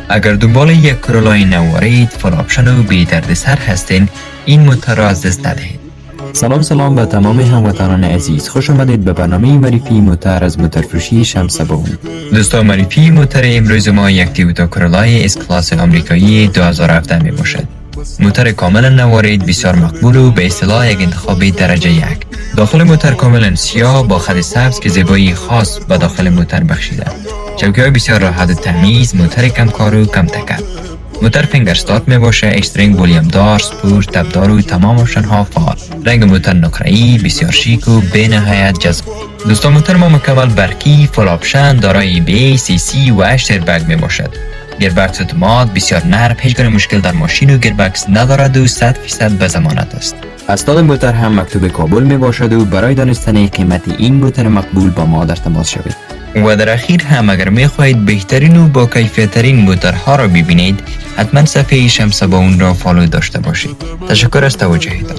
اگر دنبال یک کرولای نوارید، فول آپشن و بی دردسر هستین، این موتور را از دست ندهید. سلام به تمام هموطنان عزیز، خوش آمدید به برنامه معرفی موتور از موتورفروشی شمس بون. دوستان، معرفی موتور امروز ما یک تویوتا کرولای اس کلاس آمریکایی 2017 می باشد. موتور کاملا نوارید، بسیار مقبول و به اصطلاح یک انتخاب درجه یک. داخل موتور کاملا سیاه با خط سبز که زیبایی خاص به داخل موتور بخشیده. چوکی‌های بسیار راحت و تمیز، موتور کم کار و کم تکل. موتور فینگر استارت می باشه، استرینگ بولیم دار، سپورت، تبدار و تمام آپشن ها فعال. رنگ موتور نقره‌ای، بسیار شیک و به نهایت جذاب. دوستان، موتور ما مکمل برقی، فول آپشن، دارای ABS، CC و 8 ایربگ می باشد. گیربکس اتومات، بسیار نرم، هیچ گونه مشکل در ماشین و گیربکس ندارد و 100% به ضمانت است. اسناد موتور هم مکتوب کابل می باشد و برای دانستن قیمت این موتور مقبول با ما در تماس شوید. و در اخیر هم اگر می خواهید بهترین و با کیفیت ترین موتورها را ببینید، حتما صفحه شمس بون را فالو داشته باشید. تشکر از توجهتان.